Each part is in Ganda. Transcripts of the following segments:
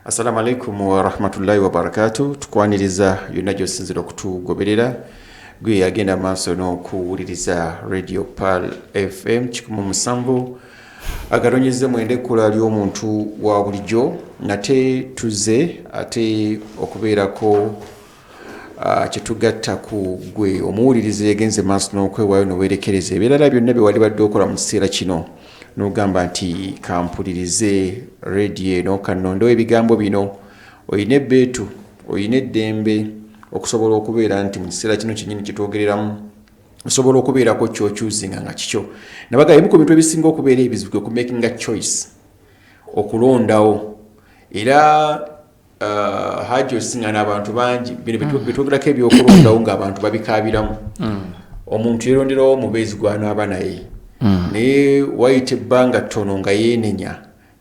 Assalamu alaikum wa rahmatullahi wa barakatuh. Tukwaniriza yonna gy'osinzira okutugoberera gwe yagenda maaso n'okuwuliriza Radio Pearl FM 107 agalonyeze mwende kula ly'omuntu wa bulijjo nate tuze ate okubeerako kyetugatta ku gwe omuwulirize yagenze maaso n'okwewaayo n'owerekereza ebirala byonna bye wali badde okola mu kiseera kino n'ogamba nti kampulirize radio eno kanondewo ebigambo bino oyina ebbeetu oyina eddembe okusobola okubeera nti mu kiseera kino kyennyini kyetwogereramu osobola okubeerako kyokyuzinga nga kikyo nabaga ebimu ku bintu ebisinga okubeera ebizibu kwe ku making a choice okulondawo era haji osinga n'abantu bangi bino betwogerako ebyokulondawo ng'abantu babikaabiramu omuntu yeronderawo omubeezi gw'anaaba naye naye wayita ebbanga ttono nga yeenenya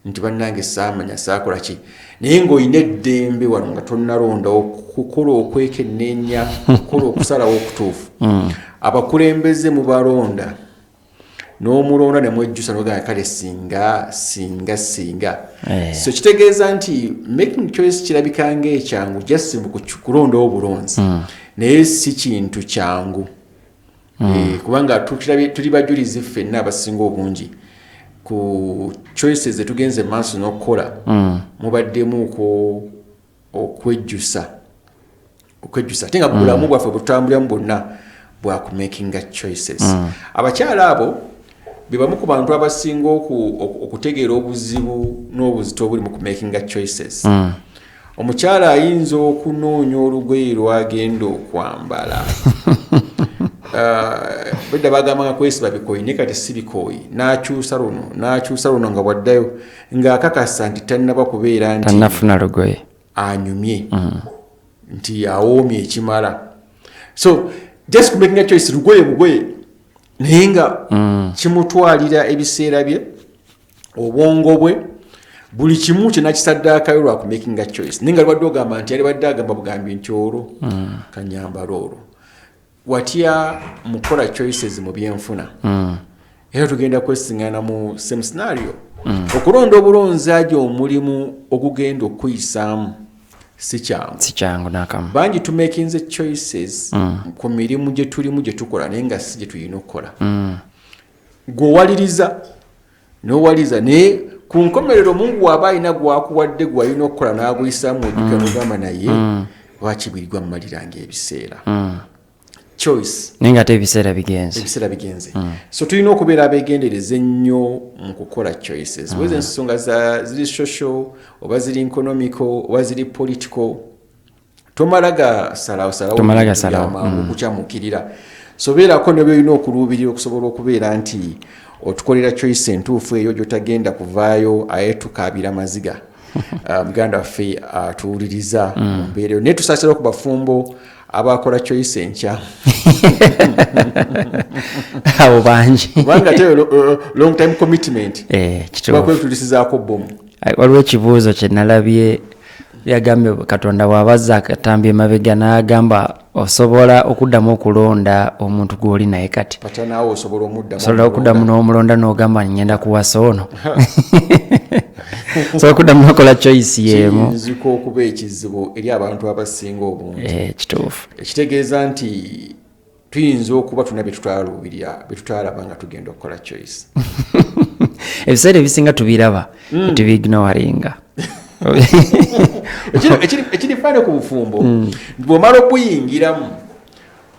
nti bannange saamanya saakola ki naye ng'olina eddembe wano nga tonnalondawo kukola okwekenneenya kukola okusalawo okutuufu abakulembeze mu balonda n'omulonda ne mwejjusa n'ogamba kale singa so kitegeeza nti making choice kirabika ng'ekyangu just kulondawo obulonzi naye si kintu kyangu kubanga tuli bajulizi ffenna abasinga obungi ku choices zetugenze maaso n'okukola mubaddemuko okwejjusa ate nga bulamu bwaffe butambuliramu bwonna bwa ku making choices abakyala abo be bamu ku bantu abasinga okutegeera obuzibu n'obuzito obuli mu ku making choices omukyala ayinza okunoonya olugoye lwagenda okwambala bedda bagamba kwesiba bikoyi ne kati si bikoyi n'akyusa luno nga bwaddayo ng'akakasa nti tannaba kubeera nti tannafuna lugoye anyumye nti awoomye ekimala so just making a choice lugoye naye nga kimutwalira ebiseera bye obwongo bwe buli kimu kyenakisaddaakayo lwa ku making a choice naye nga lubadde ogamba nti yali badde agamba bugambye nti olwo kanyambala olwo watya mukola choices mu byenfuna era tugenda kwesingana mu same scenario okulonda obulonzi ajo omulimu ogugenda okuyisaamu si kyangu nakamu bangi tumakinze choices ku mirimu gye tulimu gye tukola naye nga si gye tulina okukola gw'owaliriza n'owaliza naye ku nkomerero Mungu waba alina gwakuwadde gwalina okukola n'aguyisaamu ojjuka n'ogamba naye lwakibwirirwa mmalira ng'ebiseera choice ninga ate ebiseera bigenze so tulina okubeera abeegendereza ennyo mu kukola choices weza ensonga ziri social oba ziri economical oba ziri political tomalaga salawo kukyamukirira so beerako ne byolina okuluubirira okusobola okubeera nti otukolera choice entuufu eyo gyotagenda kuvaayo aye tukaabira maziga muganda waffe atuwuliriza mu mbeera eyo naye tusaasira ku bafumbo abakola choice enkya abo bangi kubanga te long time commitment bakwetulisizaako bomu waliwo ekibuuzo kye nalabye yagambye Katonda bw'abazza akatambi emabega n'agamba osobola okuddamu okulonda omuntu gw'oli naye kati patanaawe osobola okuddamu n'omulonda n'ogamba ngenda kuwasa ono so okuddamu n'okola choice yeemu kiyinzika okuba ekizibu eri abantu abasinga obungi kituufu ekitegeeza nti tuyinza okuba tulina byetutwalubirya byetutwalaba nga tugenda okukola choice ebiseera ebisinga tubiraba tubignowaringa ekirifaane ku bufumbo bw'omala okuyingiramu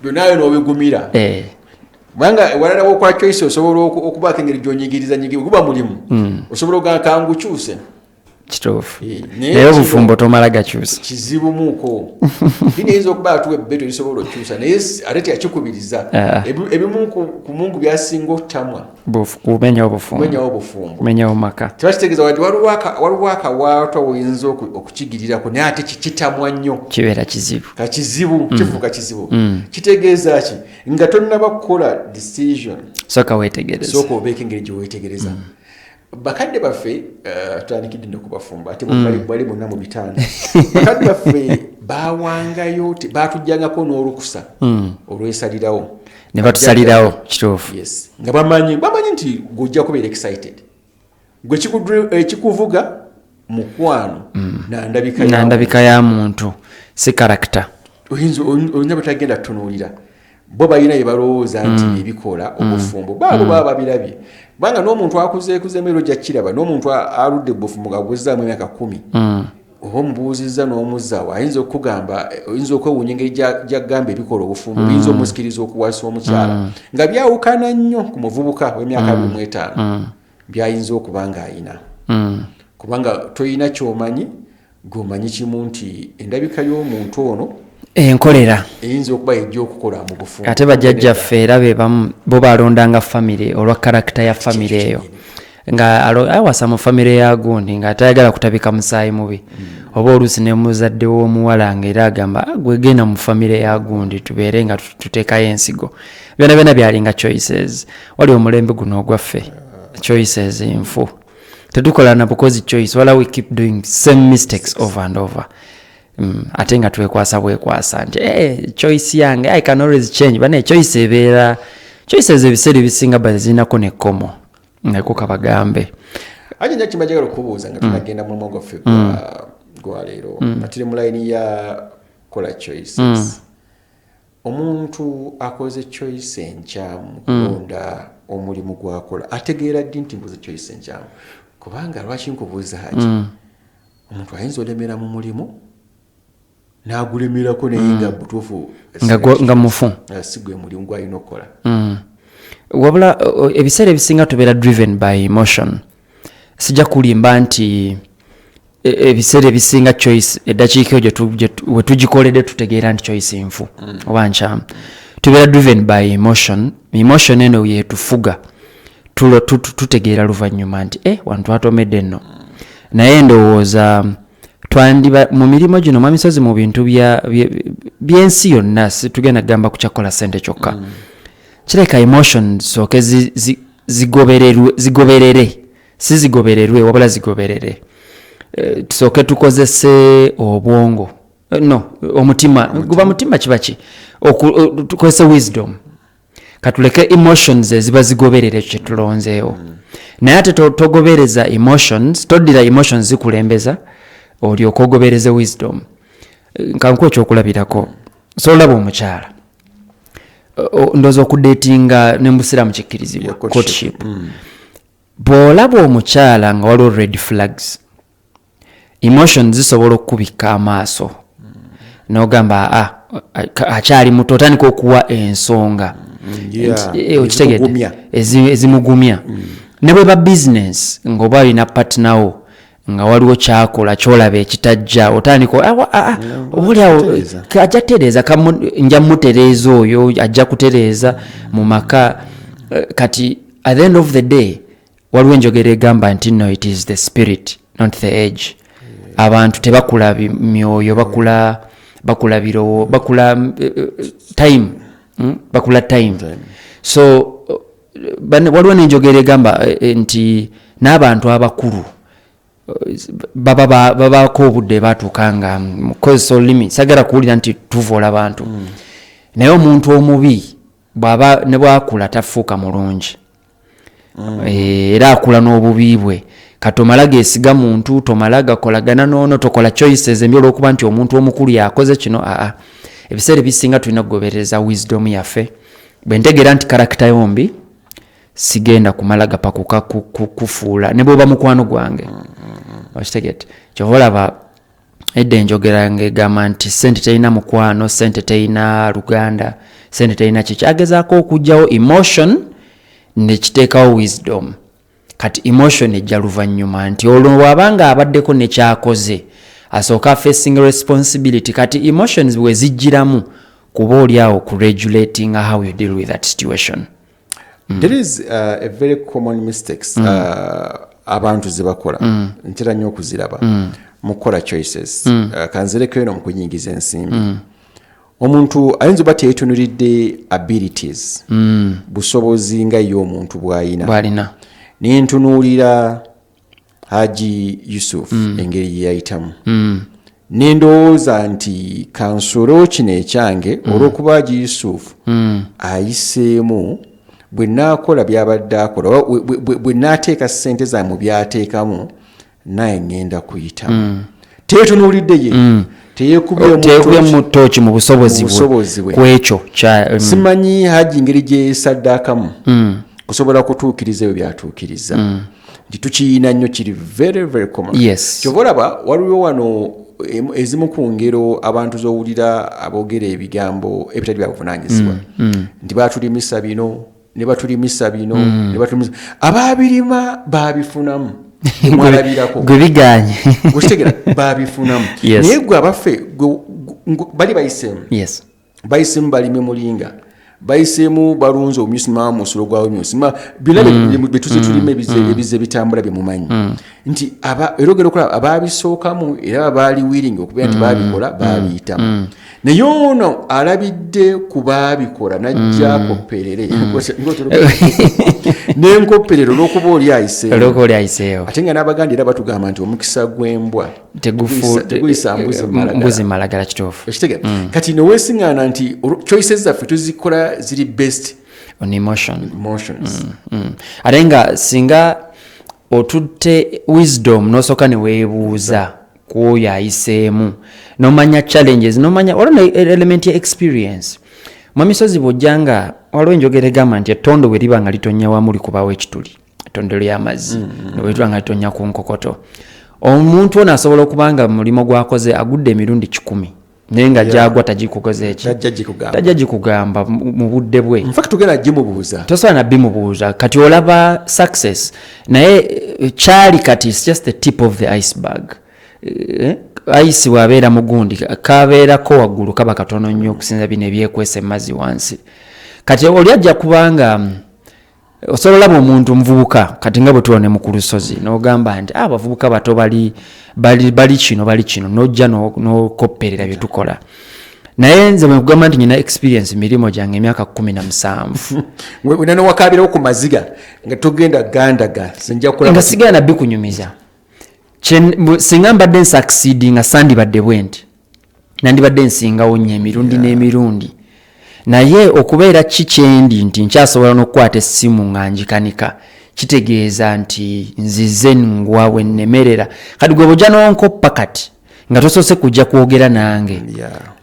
byonaayo n'obigumira kubanga walala wokola choice osobola okubaako engeri gy'onyigiriza guba mulimu osobola ogamba ngukyuse kituufu naye obufumbo tomala gakyusa kizibu muuko tinayinza okuba atuwa ebbeeto erisobola okyusa naye ate tyakikubiriza ebimu ku Mungu byasinga otamwa kumenyawo obufumbo kumenyawo maka tebakitegeeza wadde waliwo akawaatwa woyinza okukigirirako naye ate kitamwa nnyo kibeera kizibu kifuuka kizibu kitegeeza ki nga tonnaba kukola decision sooka obeeko engeri gye weetegereza bakadde baffe tutandikidde n'okubafumba ate bali bonna mu bitanda bakadde baffe bawangayo batujjangako n'olukusa olwesalirawo ne batusalirawo kituufu nga bamanyi nti gojja kubeera excited gwe ekikuvuga mukwano nandabika ya muntu si character oyinza batagenda tunuulira bo balina bye balowooza nti ebikola obufumbo baabo baba babirabye banga n'omuntu akuzeekuze emero gya kiraba n'omuntu aludde bufumbo nga bwezaamu emyaka 10 oba omubuuzizza n'omuzzaawo ayinza okugamba oyinza okwewuunya engeri gyagamba ebikola obufumbo biyinza omusikiriza okuwasa omukyala nga byawukana nnyo ku muvubuka w'emyaka 25 byayinza okuba nga ayina kubanga toyina kyomanyi gwomanyi kimu nti endabika y'omuntu ono enkolera eyinza okuba ejja okukola mu bufumbo ate bajjajjaffe era be bamu bo balondanga famire olwa karakita ya famire eyo nga awasa mu famire ya gundi nga atayagala kutabika musaayi mubi oba oluusi ne muzadde w'omuwala nga era agamba gwegenda mu famire ya gundi tubeere nga tuteekayo ensigo byonna byonna byalinga choices wali omulembe guno ogwaffe choices nfu tetukola na because choice wala we keep doing same mistakes over and over ate nga twekwasa bwekwasa nti choice yange I can always change bane choice ebeera choices ebiseera ebisinga bazinako nekkomo ngako kabagambe ajja kimajagala okubuuza nga tunagenda mu mwogo ffe gwa leero natire mu line ya kola choices omuntu akoze choice enkyamu kulonda omulimu gwakola ategeera ddi nti mbuze choice enkyamu kubanga lwaki nkubuuza haji omuntu ayinza olemera mu mulimu nagulemerako naye nga butuufu nga mufu sigwe mulimu gwalina okukola wabula ebiseera ebisinga tubeera driven by emotion sijja kulimba nti ebiseera ebisinga choice eddakiika eyo we tugikoledde tutegeera nti choice nfu oba nkyamu tubeera driven by emotion eno yetufuga tutegeera luvannyuma nti wano twatomedde nno naye ndowooza twandiba mu mirimu gino mwamisozi mu bintu by'ensi yonna tugenda kugamba kukyakola ssente kyokka kireka emotions soke zigoberere si zigobererwe wabula zigoberere tusooke tukozese obwongo no omutima guba mutima kibaki tukozese wisdom katuleke emotions eziba zigoberere kyetulonzeewo naye ate togobereza emotions toddira emotions zikulembeza olyoka ogobereze wisdom nkanku ekyokulabirako so olaba omukyala ndowooza okudatinga nembusira mu kikkirizibwa courtship bw'olaba omukyala nga waliwo red flags emotions zisobola okukubika amaaso n'ogamba akyali muto otandika okuwa ensonga okitegedde ezimugumya ne bwe ba business ng'oba alina patnawo nga waliwo kyakola kyolaba ekitajja otandika obuliawo ajja kutereeza nja mutereeza oyo ajja kutereeza mu maka kati at the end of the day waliwo enjogera egamba nti no it is the spirit not the age abantu tebakula myoyo bakula birowo bakula time bakula time so waliwo n'enjogera egamba nti n'abantu abakulu babako obudde batuuka nga mukozesa olulimi sagala kuwulira nti tuvoola abantu naye omuntu omubi ne bwakula tafuuka mulungi era akula n'obubi bwe katomala geesiga muntu tomala gakolagana noono tokola choices embi olw'okuba nti omuntu omukulu yakoze kino ebiseera ebisinga tulina kugobereza wisdom yaffe bwe ntegeera nti karakita yombi sigenda kumala gapakuka kufuula ne bw'oba mukwano gwange okitegete kyova olaba edda enjogera ng'egamba nti ssente terina mukwano ssente terina luganda ssente terina kiki agezaako okugyawo emotion nekiteekawo wisdom kati emotion ejja luvannyuma nti olwo bw'abanga abaddeko nekyakoze asooka facing responsibility kati emotions bwe zijjiramu kuba oliawo kuregulating how you deal with that situation. There is a very common mistakes abantu zebakola ntera nnyo okuziraba mukola choices kanzireko eno mu kunyingiza ensimbi omuntu ayinza oba teyetunuulidde abilities busobozi nga ye omuntu bw'alina nentunuulira Haji Yusuf engeri ye yayitamu nendowooza nti kansolo kino ekyange olw'okuba Haji Yusuf ayiseemu bwe naakola byabadde akola bwe naateeka ssente zammwe byateekamu naye ngenda kuyita teyetunuulidde ye teyekubye mu tooki mu busobozi bwe kwekyo simanyi haji ngeri gye saddaakamu kusobola kutuukiriza ebyo byatuukiriza nti tukiyina nnyo kiri very very common kyova olaba waliwo wano ezimu ku ngero abantu z'owulira aboogera ebigambo ebitali bya buvunaanyizibwa nti batulimisa bino ne batulimisa bino ne batulimisa abaabirima baabifunamu mwalabirako gwe biganye gukitegera baabifunamu naye gwe abaffe bali bayiseemu balime mulinga bayiseemu balunze omuyisima musulo gwawe myusima birabe betuze tulime ebize bitambula byemumanyi nti erogera okulaba abaabisookamu era baali willing okubeera nti baabikola baabiyitamu naye ono alabidde ku baabikola najja akopperere n'enkopperero olw'okuba oli ayiseewo ate nga n'abaganda era batugamba nti omukisa gw'embwa teguyisa mbuzi malagala kituufu ekitegera kati neweesiŋŋaana nti choices zaffe tuzikola ziri based on emotions ate nga singa otutte wisdom n'osooka ne weebuuza kwoyo ayiseemu nomanya challenges nomanya waliwo element ya experience mu misozi bw'ojjanga waliwo enjogera egamba nti ettondo bwe liba nga litonnya wamu likubawo ekituli ettondo ly'amazzi bwe liba nga litonnya ku nkokoto omuntu ono asobola okuba nga mulimo gwakoze agudde emirundi 10 naye nga gyagwa tagikukoze eki tajja gikugamba mu budde bwe tosobola nabbi mubuuza kati olaba success naye kyali kati is just the tip of the iceberg ayisi bwabeera mugundi kabeerako waggulu kaba katono nnyo okusinza bino ebyekwesa emazzi wansi kati oli ajja kubanga osobola olaba omuntu muvubuka kati nga bwe tuwone mu ku lusozi n'ogamba nti abavubuka bato bali kino n'ojja n'okopperera bye tukola naye nze bwe kugamba nti nyina experience mirimo gyange emyaka 17 wena nowakaabirawo ku maziga nga togenda gandaga nga sigala nabbi kunyumiza singa mbadde nsucceedi nga sandibadde bwenti nandibadde nsingawo nnyo emirundi n'emirundi naye okubeera kikyendi nti nkyasobola n'okukwata essimu nga njikanika kitegeeza nti nzize ngwa we nnemerera kati gwe bw'ojja n'onkoppa kati nga tosoose kujja kwogera nange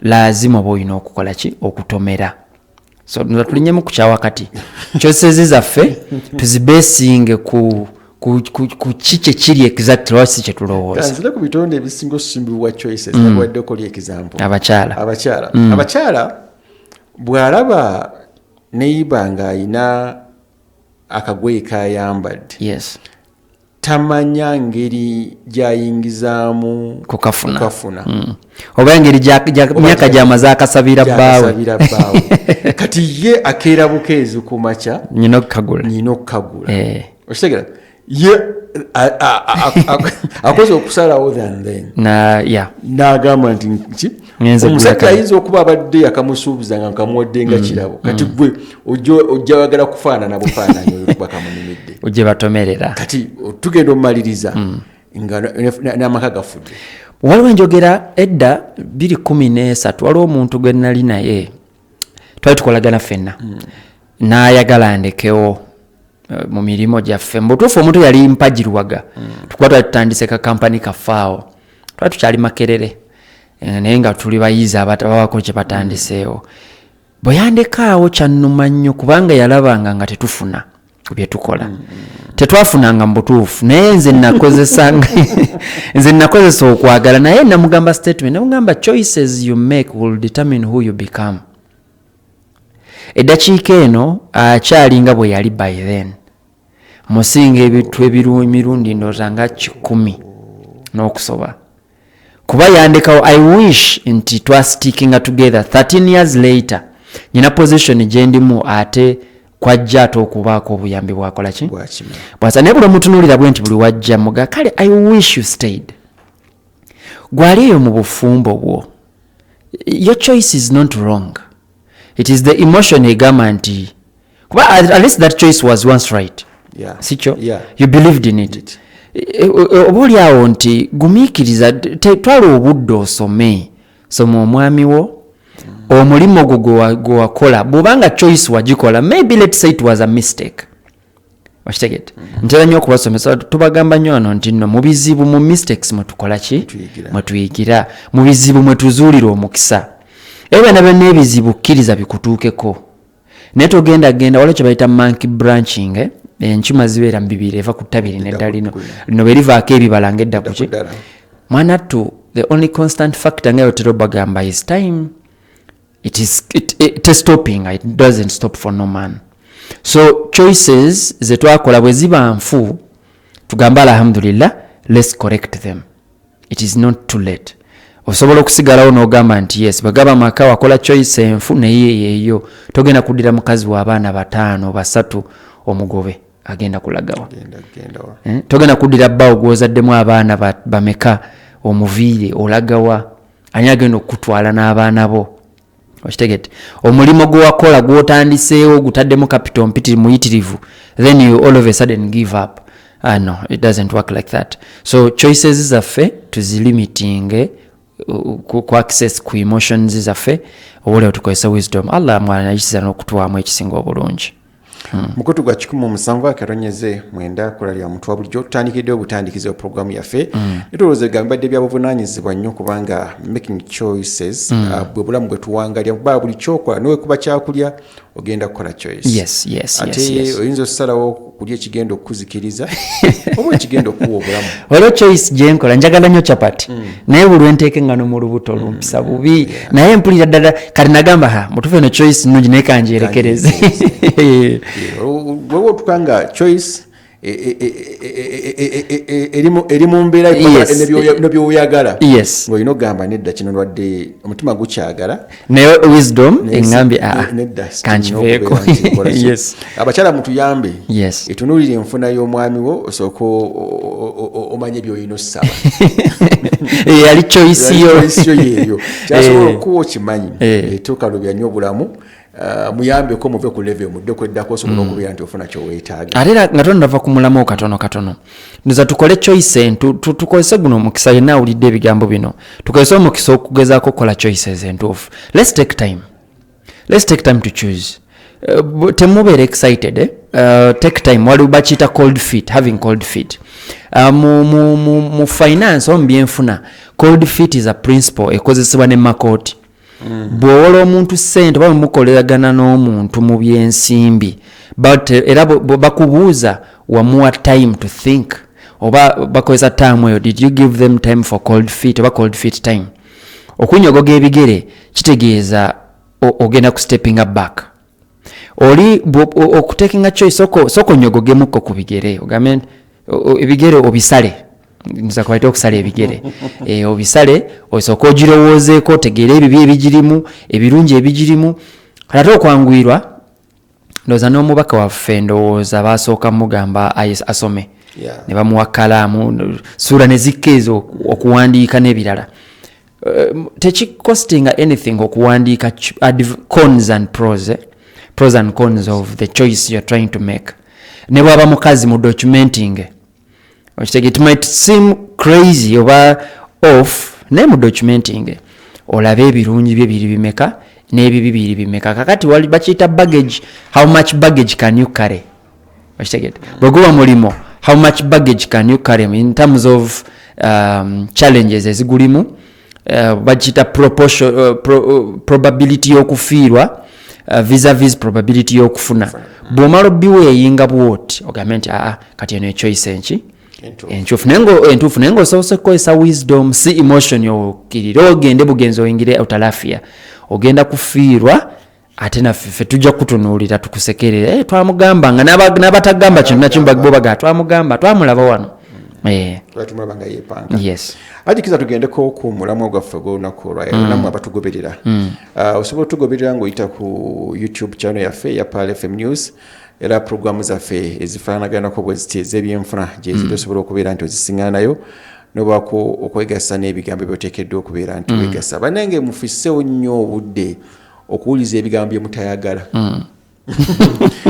laazima oba olina okukola ki okutomera so tulinyemu ku kyawakati kyosezi zaffe tuzibeesinge ku kiki kiri exactly wasi kye tulowooza kanzira ku bitonde ebisinga okusimbibwa choices nabawadde okoli example abakyala bw'alaba neiba ng'ayina akagoye kayambadde tamanya ngeri gyayingizaamu kukafuna oba engeri myaka gyamaze akasabira bbaawe kati ye akeera bukeezi ku makya nyina okukagula okitegera ye akoze okusalawo than then n'agamba nti omusajja ayinza okuba abadde yakamusuubiza nga nkamuwadde nga kirabo kati gwe ojja wagala kufaanana bufaananyi olwokuba kamunimidde ojje batomerera kati tugenda omumaliriza nga n'amaka gafudde waliwo enjogera edda 2013 waliwo omuntu gwe nali naye twali tukolagana ffenna n'ayagala ndekewo mu mirimu gyaffe mbutuufu omuntu yali mpagirwaga tukuba twali tutandise ka kampani kafaawo twali tukyali Makerere naye nga tuli bayizi abawako kye batandiseewo bwe yandekaawo kyannuma nnyo kubanga yalabanga nga tetufuna bye tukola tetwafunanga mu butuufu naye nze nakozesa okwagala naye namugamba statement namugamba choices you make will determine who you become eddakiika eno akyalinga bwe yali by then musinga ebintu emirundi ndowooza nga 10 n'okusoba kuba yandekawo I wish nti twastickinga together 13 years later nyina position gyendimu ate kwajja ate okubaako obuyambi bwakola ki bwasa naye buli omutunuulira bwe nti buli wajja muga kale I wish you stayed gwali eyo mu bufumbo bwo your choice is not wrong. It is the emotion egamba nti kuba at least that choice was once right. Sicho? You believed in it. Oba oli awo nti gumiikiriza twala obudde osome soma omwami wo omulimu gwo gwe wakola bw'obanga choice wagikola maybe let's say it was a mistake Washitegete ntera nnyo okubasomesa tubagamba nnyo wano nti nno mu bizibu mu mistakes mwe tukola ki mwe tuyigira mu bizibu mwe tuzuulira omukisa era byonna ebizibu kkiriza bikutuukeko naye togenda waliwo kye bayita monkey branching enkima zibeera mu bibiri eva ku ttabiri nedda lino bwe livaako ebibala ng'edda ku ki mwanattu the only constant factor nga yotera obagamba is time. It is stopping. It doesn't stop for no man. So choices ze twakola bwe ziba nfu tugamba alhamdulillah, let's correct them. It is not too late. Osobola okusigalawo n'ogamba nti yes bagaba maka wakola choice enfu naye yeeyo togenda kuddira mukazi w'abaana 5 3 omugobe agenda kulagawa. Togenda kuddira bba ogwozaddemu abaana bameka omuviire olagawa ani agenda okutwala n'abaana bo. Washitegete omulimo gwo wakola gwotandiseewo gutaddemu capital mpitiri muyitirivu then you all of a sudden give up. No, it doesn't work like that. So choices zaffe tuzilimiting ku access ku emotions zaffe obuleo tukozesa wisdom. Allah mwana yisiza n'okutuwaamu ekisinga obulungi. Mukutu gwa 17 akaronyeze mwenda kulalya mutwa bulijjo tutandikidde obutandikize programu yaffe netulowooza gambadde byabuvunaanyizibwa nnyo kubanga making choices bwe bulamu bwe tuwangalya kuba buli kyokola nowe kuba kyakulya ogenda kukola choice. Ate oyinza okusalawo kulya ekigenda okukuzikiriza oba ekigenda okuwa obulamu. Waliwo choice gyenkola njagala nnyo chapati naye buli lwenteeka engano mu lubuto lumpisa bubi naye mpulira ddala kati nagamba mutufe no choice nnungi naye kanjerekereze. Wewe tukanga choice eri mu mbeera nebyo oyagala ng'olina ogamba nedda kino lwadde omutima gukyagala naye wisdom eŋŋambye kankiveeko. Abakyala mutuyambe etunuulira enfuna y'omwami wo osooka omanye by'olina ossaba yali choice yo yeeyo kyasobola okuwa okimanyi etuukalubya nnyo obulamu muyambeko muve ku level mudde kweddako osobola okubeera nti ofuna kyoweetaaga ate nga tonnava ku mulamu katono nza tukole choice tukozese guno omukisa yenna awulidde ebigambo bino tukozese omukisa okugezaako okukola choices entuufu. Let's take time to choose. Temubeere excited take time waliwo bakiyita cold feet, having cold feet. Mu finance omu byenfuna cold feet is a principle ekozesebwa ne makooti. Bw'owola omuntu ssente oba mukoleragana n'omuntu mu byensimbi era bakubuuza wamuwa time to think oba bakozesa time eyo did you give them time for cold feet oba cold feet time. Okunyogoga ebigere kitegeeza ogenda ku stepping back. Oli okutekinga choice soko nyogogemukko ku bigere ogambe ebigere obisale nza kwaita okusala ebigere obisale osooka ogirowoozeeko otegeera ebibi ebigirimu ebirungi ebigirimu ate okwanguyirwa ndowooza n'omubaka waffe ndowooza basooka mugamba asome ne bamuwa kalaamu ssuula ne zikka ezo okuwandiika n'ebirala tekikostinga anything okuwandiika cons and pros and cons of the choice you're trying to make. Ne bwaba mukazi mu documenting it might seem crazy oba off naye mu documenting olabe ebirungi bye biri bimeka n'ebibi biri bimeka. Kakati wali bakiyita baggage, how much baggage can you carry. Bweguba mulimo how much baggage can you carry in terms of challenges ezigulimu bakiyita probability y'okufiirwa vis-a-vis probability y'okufuna. Bw'omala biweeyinga bwoti ogambe nti kati eno echoice enki entuufu naye ng'osobose okukozesa wisdom si emotion yokkirira ogende bugenzi oyingire outalafia ogenda kufiirwa ate naffe tujja kutunuulira tukusekerera twamugamba nga n'abatagamba kyonna kimu bo baga twamugamba twamulaba wano tumulabanga yeepanga. Ajikiza tugendeko ku mulamwa gwaffe gw'olunaku olwayo namwe abatugoberera osobola otugoberera ng'oyita ku YouTube channel yaffe ya Pearl FM News era programu zaffe ezifaanaganako bwe ziti ez'ebyenfuna gye ziri osobola okubeera nti ozisiŋŋaanayo n'obaako okwegasa n'ebigambo by'oteekeddwa okubeera nti wegasa. Bannange mufisseewo nnyo obudde okuwuliza ebigambo bye mutayagala.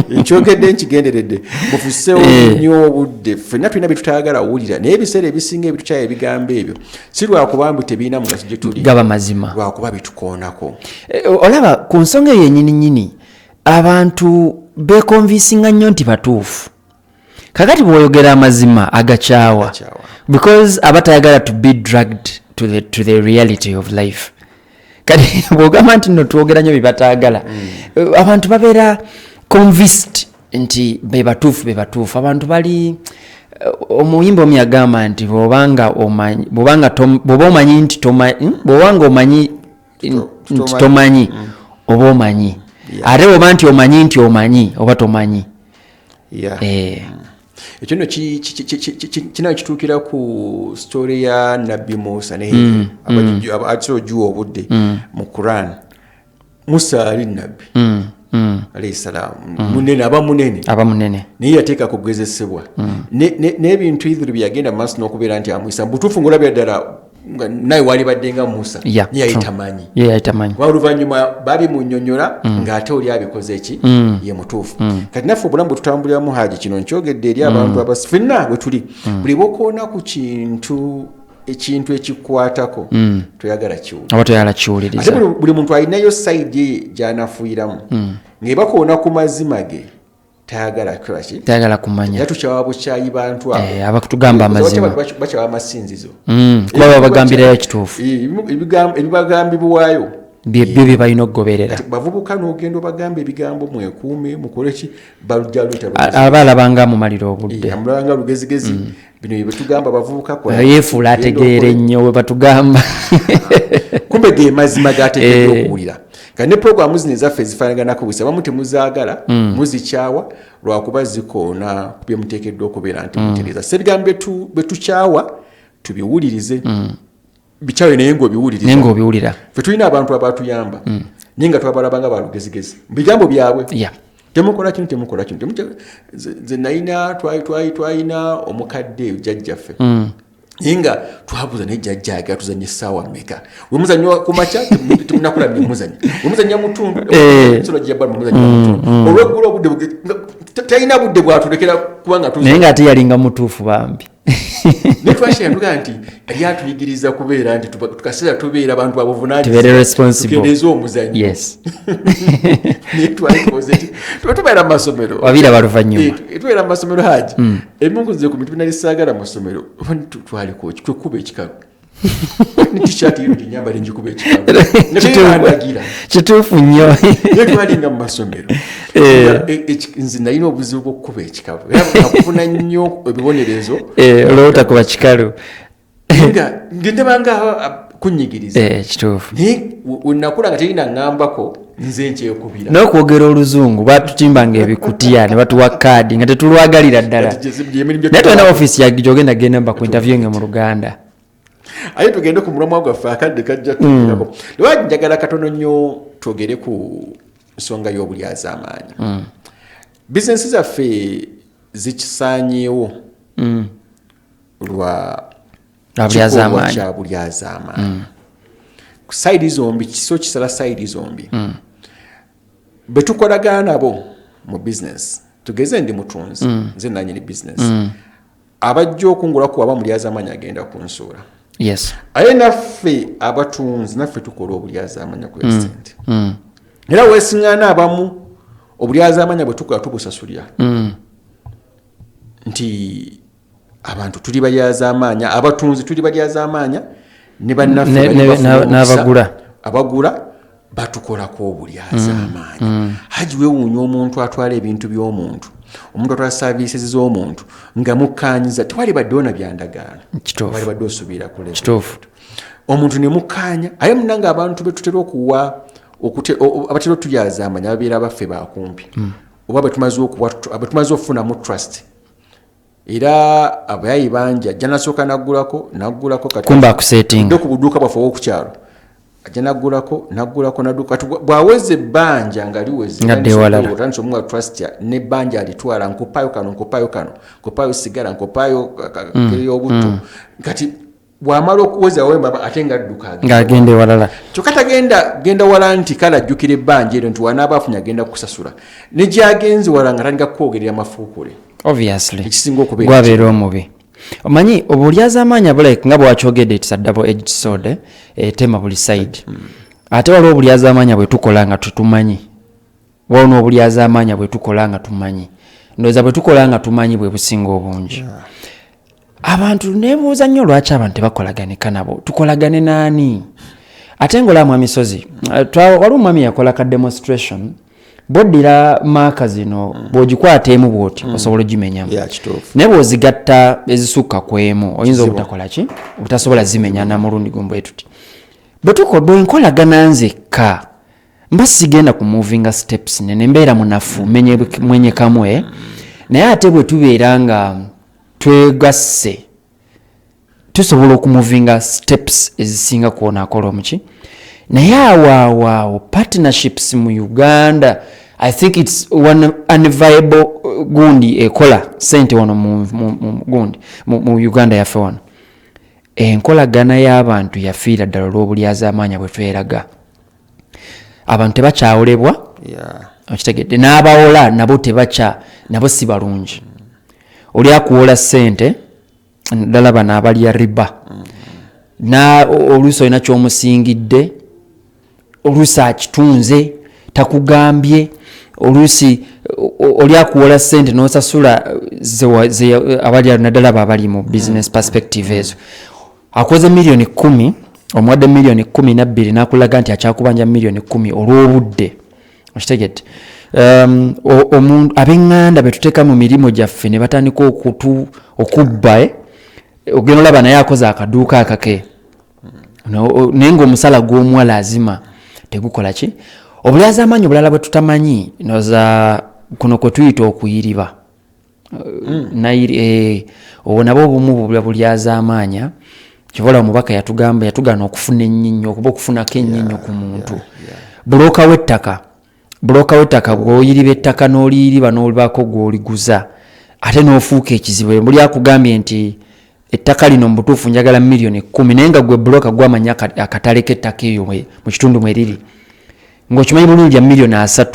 Nkyogedde nkigenderedde mufisseewo nnyo obudde ffenna tulina bye tutayagala owulira naye ebiseera ebisinga ebitukyaya ebigambo ebyo si lwakuba mbu tebiina mugaso gye tuli gaba mazima lwakuba bitukoonako. Olaba ku nsonga eyo ennyini abantu beekonvisinga nnyo nti batuufu kakati bw'oyogera amazima agakyawa because abatayagala to be dragged to the reality of life. Kati bw'ogamba nti nno twogera nnyo byebatayagala abantu babeera convinced nti be batuufu abantu bali omuyimba omu yagamba nti bw'obanga omanyi nti tomanyi oba omanyi ate bw'oba nti omanyi nti omanyi oba tomanyi. Ekyo nno kinawe kituukira ku story ya Nabbi Musa ne abajuwa obudde mu Quran. Musa ali nabbi alayhi salaam munene aba munene naye yateeka kugezesebwa n'ebintu ibiri byagenda mu maaso n'okubeera nti amwisa butuufu ng'olabira ddala naye wali badde nga Musa naye yayitamanyi oluvannyuma babimunnyonnyola ng'ate oli abikoze eki ye mutuufu. Kati naffe obulamu bwe tutambuliramu Haji kino nkyogedde eri abantu ffenna bwe tuli buli bwokoona ku ekintu ekikwatako toyagala kiwuliriza ate buli muntu alinayo sayidi gy'anafuiramu ng'ebakoona ku mazima ge tayagala kumanya tukyawa bukyayi bantu abo abakutugamba amazima bakyawa amasinzizo kuba babagambirayo ekituufu ebibagambibwayo byo bye balina okugoberera. Bavubuka n'ogenda obagamba ebigambo mwekuume mukole ki aba alabanga amumalira obudde amulanga lugezigezi bino bye tugamba bavubuka yeefuula ategeere nnyo we batugamba kumbe ge mazima gateekeddwa okuwulira. Kati ne programu zino ezaffe zifaanaganako busa abamu temuzaagala muzikyawa lwakuba zikoona ku bye muteekeddwa okubeera nti mutereeza. Sebigambo bye tukyawa tubiwulirize bikyawe naye ng'obiwulira ffe tulina abantu abatuyamba naye nga twabalabanga balugezigezi bigambo byabwe temukola kino nze nalina twalina omukadde jjajjaffe naye nga twabuuza naye jjajja agala tuzanye essaawa mmeka we muzannya ku makya temunakulamye muzanya we muzanya mutundu ensolo gyeyabala muzanya mutundu olweggulo obudde talina budde bwatulekera kubanga naye nga ate yalinga mutuufu bambi ne twashanduka nti yali atuyigiriza kubeera nti tukaseera tubeera abantu abovunanyizibwa omuzanyo naye twalikoze ti tubeera mu masomero wabira baluvannyuma tubeera mu masomero Haji emungu nze ku mitima nalisaagala mu ssomero twaliko twekuba ekikalu t-shirt yino ginyambale njikuba ekikalu kituufu nnyo naye twalinga mu masomero nze nalina obuzibu bw'okukuba ekikalu nakufuna nnyo ebibonerezo olwobutakuba kikalu ngendabanga kunyigiriza kituufu naye wenakula nga terina ngambako nze nkyekubira n'okwogera oluzungu batutimbanga ebikutiya ne batuwa kaadi nga tetulwagalira ddala naye tulina ofiisi yagenda genda mba ku interview nge mu Luganda aye tugende ku mulamwa gwaffe akadde kajja tuako lwaki njagala katono nnyo twogere ku nsonga y'obulyazamaanyi bizinesi zaffe zikisaanyeewo lwa kikolwa kya bulyazamaanyi ku sayidi zombi kiso kisala sayidi zombi bwe tukolagana nabo mu bizinesi tugeze ndi mutunzi nze nanyini bizinesi abajja okungulaku aba mulyazamaanyi agenda kunsuula aye naffe abatunzi naffe tukola obulyazamaanyi ku sente era weesiŋŋaana abamu obulyazamaanyi bwe tukola tubusasulya nti abantu tuli balyazamaanyi abatunzi tuli balyazamaanyi ne bannaffe abagula batukolako obulyazamaanyi Haji weewuunya omuntu atwala ebintu by'omuntu omuntu atwala services z'omuntu nga mukkaanyiza tewali baddewo na byandagaano wali badde osuubira ku omuntu ne mukkaanya aye munanga abantu be tutera okuwa abatera otulyazamaanyi ababeera baffe bakumpi oba betumaze okufunamu trust era abayayi bangi ajja nasooka naggulako kumba akusetinga ku budduuka bwaffe ow'okukyalo ajja naggulako kati bw'aweza ebbanja nga liweze omuwa trust n'ebbanja alitwala nkopaayo nkopaayo sigala nkopaayo ey'obutto kati bw'amala okuweza wemba ate ng'adduka ng'agenda ewalala kyokka tagenda wala nti kale ajjukira ebbanja eryo nti wanaaba afunye agenda kusasula ne gy'agenze wala nga tandika kwogerera mafuukule obviously ekisinga okubeera gwabeera omubi omanyi obulyazamaanyi abulike nga bwakyogedde it's a double edged sword tema buli side ate waliwo obulyazamaanyi bwe tukola nga tetumanyi waliwo n'obulyazamaanyi bwe tukola nga tumanyi ndoza bwe tukola nga tumanyi bwe businga obungi. Abantu nebuuza nnyo lwaki abantu tebakolaganika nabo. Tukolagane naani? Ate ng'olaba amisozi wali omwami yakola ka demonstration boddira maaka zino bw'ogikwata emu bw'oti osobola ogimenyamu naye bw'ozigatta ezisukka ku emu oyinza obutakola ki obutasobola zimenyana mulundi gumu bwe tuti bwe nkolagana nzekka mba sigenda ku movinga steps nene mbeera munafu mwenye kamwe naye ate bwe tubeera nga twegasse tusobola okumuvinga steps ezisinga kuona akola omuki naye awo partnerships mu Uganda I think it's one unviable gundi ekola sente wano mu Uganda yaffe wano enkolagana y'abantu yafiira ddala olw'obulyaza amaanya bwe tweraga abantu tebakyawolebwa okitegedde n'abawola nabo si balungi oli akuwola sente ddala bano abalya riba oluusi olina ky'omusingidde oluusi akitunze takugambye oluusi oli akuwola sente n'osasula abali naddala abali mu business perspective ezo akoze million 10 omuwadde million 12 n'akulaga nti akyakubanja million 10 olw'obudde okitegedde ab'eŋŋanda be tuteeka mu mirimu gyaffe ne batandika okubba ogenda olaba naye akoze akaduuka akake naye ng'omusala gw'omuwala azima tegukola ki obulyaza amaanyi obulala bwe tutamanyi noza kuno kwe tuyita okuyiriba obwo nabo obumu bulyaza amaanya kivola omubaka yatugana okufuna ennyinyo okuba okufunako ennyinyo ku muntu bulooka w'ettaka bw'oyiriba ettaka n'oliyiriba n'olibako gw'oliguza ate n'ofuuka ekizibu buli akugambye nti ettaka lino mu butuufu njagala million 10 naye nga gwe bulooka gwamanya akatale k'ettaka eyo mu kitundu mweriri ng'okimanyi bulungi ya million 3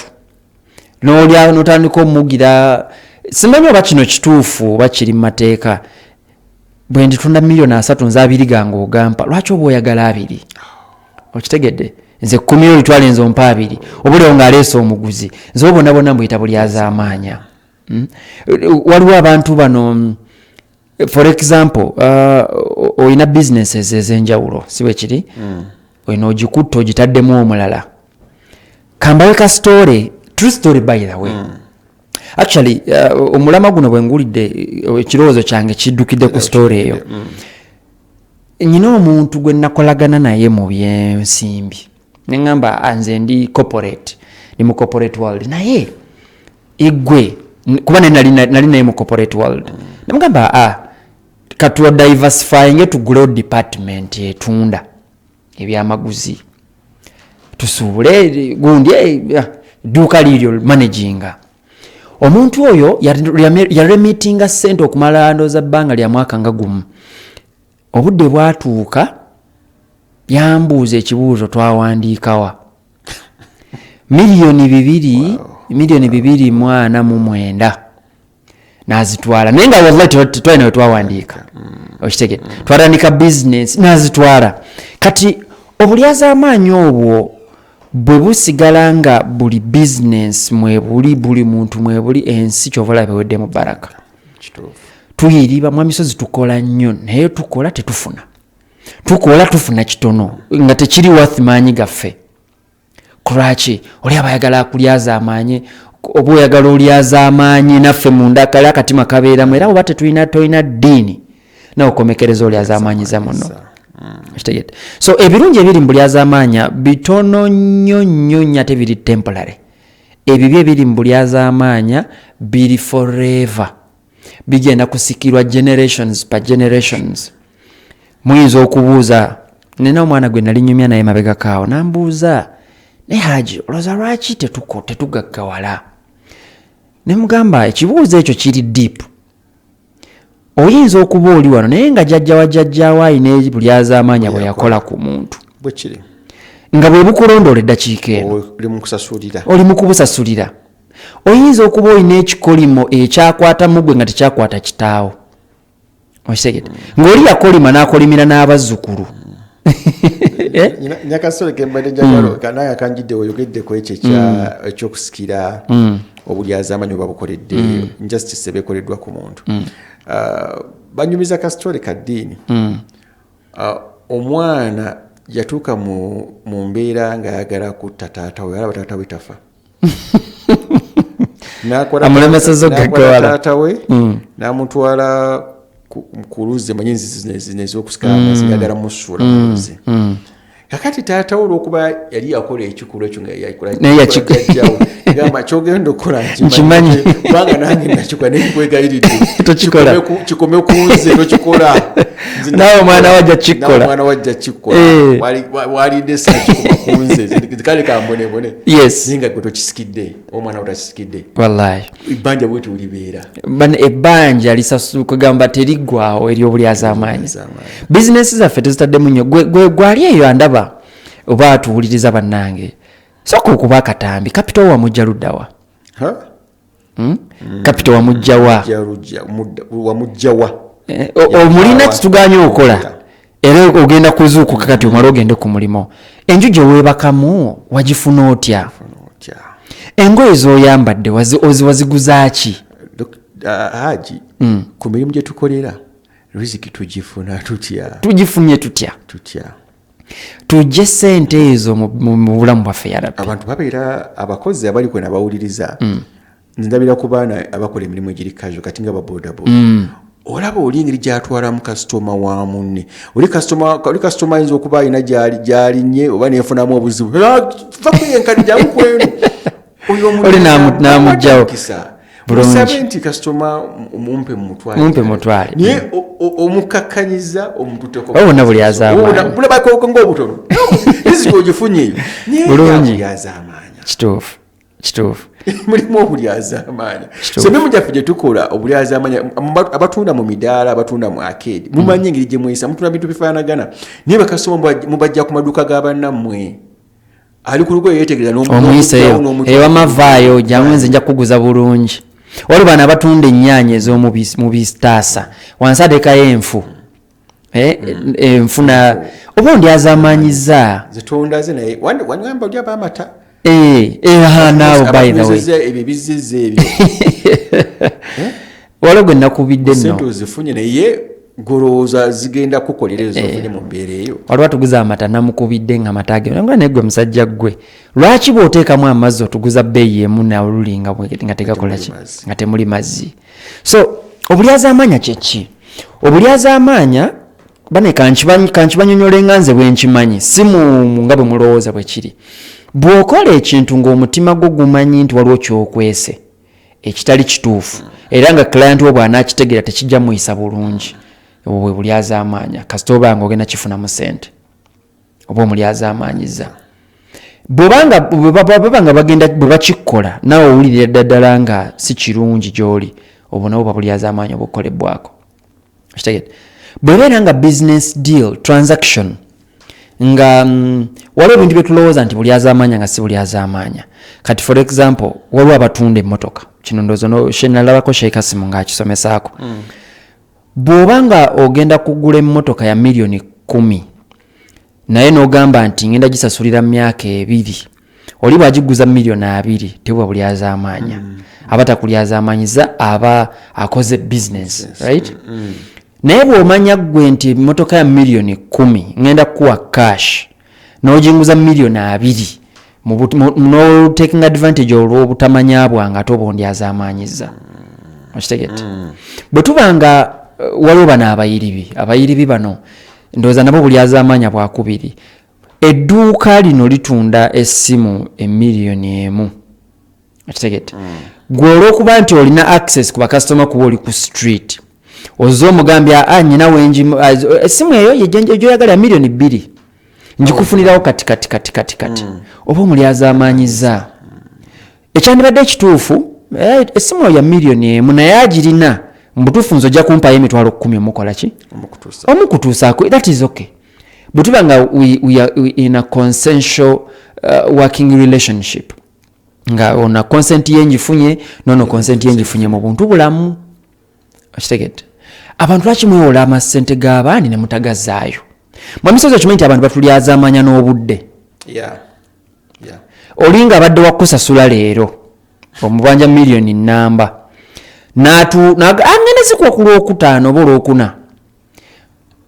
n'olya n'otandika omugira simanyi oba kino kituufu oba kiri mu mateeka bwe nditunda million 3 nze 2 gange ogampa lwaki oba oyagala 2 okitegedde nze 10 olitwala enzo mpa 2 obuleo ng'aleese omuguzi nze obona mbuyita bulyaza amaanya waliwo abantu bano for example oyina businesses ez'enjawulo si bwe kiri oyina ogikutta ogitaddemu omulala kambawe ka story true story by the way actually omulama guno bwe ngulidde ekirowoozo kyange kiddukidde ku story eyo nyina omuntu gwe nakolagana naye mu byensimbi neŋŋamba nze ndi corporate ni mu corporate world naye igwe kuba nali naye mu corporate world nemugamba katuwa diversifying tugule department etunda ebyamaguzi tusuubule gundi duuka liryo managinga omuntu oyo yaremitinga sente okumala ndooza bbanga lya mwaka nga gumu obudde bwatuuka yambuuza ekibuuzo twawandiikawa million 249 nazitwala naye nga wallahi tetwalina we twawandiika okitegedde twatandika business nazitwala kati obulyaza amaanyi obwo bwe busigala nga buli business mwebuli buli muntu mwebuli ensi kyovola bewedde mu baraka tuyiriba mu misozi tukola nnyo naye tukola tetufuna tufuna kitono nga tekiri worth maanyi gaffe kulwaki oli abayagala akulyaza amaanyi oba oyagala olyaza amaanyi naffe munda kale akatima kabeeramu era oba toyina ddiini naokomekereza olyaza amaanyi za muno so ebirungi ebiri mu bulyaza amaanya bitono nnyo ate biri temporary ebibi ebiri mu bulyaza amaanya biri forever bigenda kusikirwa generations pa generations muyinza okubuuza nina omwana gwe nali nyumya naye mabega kaawo nambuuza naye haji olowooza lwaki tetugaggawala ne mugamba ekibuuzo ekyo kiri deep oyinza okuba oli wano naye nga jjajjawa ayina bulyaza amaanya bwe yakola ku muntu nga bwe bukulondola eddakiika eno oli mu kubusasulira oyinza okuba olina ekikolimo ekyakwata mugwe nga tekyakwata kitaawo okitegedde ng'oli yakolima n'akolimira n'abazzukulu nyakasole kembadde njagalo kana yakanjidde oyogedde ku ekyo ekyokusikira obulyazamanyi oba bukoledde injustice ebekoleddwa ku muntu banyumiza kasitole kaddiini omwana yatuuka mu mbeera ng'ayagala kutta taata we alaba taata we tafa amulemeseza okugagawala taata we n'amutwala ku luzzi manyi zino ez'okusikala ziyagala musuula mu luzzi kakati taata we olw'okuba yali yakola ekikolwa ekyo ngayagamba kyogenda okukola nkimanyi kubanga nange nakikola nekikwegayiridde kikome ku nze tokikola nawe omwana wajja kikola walidde saa kikoma ku nze kale kambonebone nga gwe tokisikidde omwana we takisikidde wallahi ebbanja bwe tulibeera ebbanja kugamba teriggwawo ery'obulyazaamaanyi bizinesi zaffe tezitaddemu nnyo gwali eyo andaba oba atuwuliriza bannange soka okuba akatambi kapito wamujja luddawa kapito wamujjawa omulina kituganye okukola era ogenda kuzuukuka kati omala ogende ku mulimo enju gye weebakamu wagifuna otya engoye z'oyambadde waziguzaaki haji ku mirimu gye tukolera riziki tugifuna tugifunye tutya tujje ssente ezo mu bulamu bwaffe yarabbi abantu babeera abakozi abali kwena bawuliriza ndabira ku baana abakola emirimu egiri kajo kati nga babodaboda olaba oli engeri gyatwalamu kasitoma wa munne oli kasitoma ayinza okuba alina gyalinnye oba neefunamu obuzibu vakuyenkani jamukwenu oli namugjawo osabe nti kasitoma mumpe mutwale naye omukakkanyiza omututebona buli azamulabako ngaobutono riziki ogifunyeeyo bulungi kituufu mulimu obulyazaamaanya so emimu gyaffe gye tukola obulyazaamaanya abatunda mu midaala abatunda mu akedi mumanyi engeri gye mweyisa mutunda bintu bifaanagana naye bakasoma mubajja ku maduuka g'abannammwe ali ku lugoye yeetegereza n'omuyiseyo ewamavaayo jangu nze nja kuguza bulungi waliwo bano abatunda ennyaanya ez'omubisitaasa wansi ateekayo enfu enfuna oba ondyazaamaanyiza zitondaze naye wanyamba oli ab'amata naawe by the way ebyo bizizza ebyo waliwo gwe nakubidde nno sente ozifunye naye golowooza zigenda kukolera ezofunye mu mbeera eyo waliwo atuguza amata namukubidde nga amata ge nga naye gwe musajja gwe lwaki bw'oteekamu amazzi otuguza bbeeyi emu nawululi nga tegakolaki nga temuli mazzi so obulyazaamaanya kyeki obulyazaamaanya bane kankibanyonyole nga nze bwenkimanyi si nga bwe mulowooza bwe kiri bw'okola ekintu ng'omutima gwo gumanyi nti waliwo kyokwese ekitali kituufu era nga client wo bw'anaakitegeera tekijja muyisa bulungi obwo bwe bulyazaamaanya kasita obanga ogenda kifunamu ssente oba omulyazaamaanyiza bwebanga bagenda bwe bakikola nawe owulirira ddala nga si kirungi gy'oli obwo nabo babulyazaamaanya obukolebwako kitegete bwebeera nga business deal transaction nga waliwo ebintu byetulowooza nti bulyazaamaanya nga si bulyazaamaanya kati for example waliwo abatunda emmotoka kino ndowooza nalabako sheikasimu ng'akisomesaako bw'oba nga ogenda kugula emmotoka ya miliyoni 10 naye n'ogamba nti ngenda gisasulira myaka 2 oli bw'agiguza miliyoni 2 tebuba bulyazaamaanya aba takulyazaamaanyiza aba akoze business right naye bw'omanya ggwe nti emmotoka ya miliyoni 10 ngenda kuwa cash n'oginguza miliyoni 2 no taking advantage olw'obutamanya bwange ate oba ondyazaamaanyiza okitegete bwe tuba nga waliwo bano abayiribi bano ndowooza nabo bulyazaamaanya bwakubiri edduuka lino litunda essimu emiliyoni 1 okitegete gwe olw'okuba nti olina access ku bakasitoma kuba oli ku street ozo omugambya nyina wenji essimu eyo gyoyagala ya miliyoni 2 njikufunirawo kati oba omulyazaamaanyiza ekyandibadde ekituufu essimu ya miliyoni 1 naye agirina mu butuufu nze ojja kumpayo emitwalo 10 omukola ki omukutuusaako that is okay bwe tuba nga we are in a consensual working relationship nga ona consent yenjifunye nono consent yenjifunye mu buntu bulamu okitegedde abantu lwaki mwewola amasente g'abaani ne mutagazaayo Mwamisozi okimanyi nti abantu batulyazaamanya n'obudde. Olinga abadde wakusasula leero omubanja miliyoni nnamba ngende zikuwa ku Lwokutaano oba Olwokuna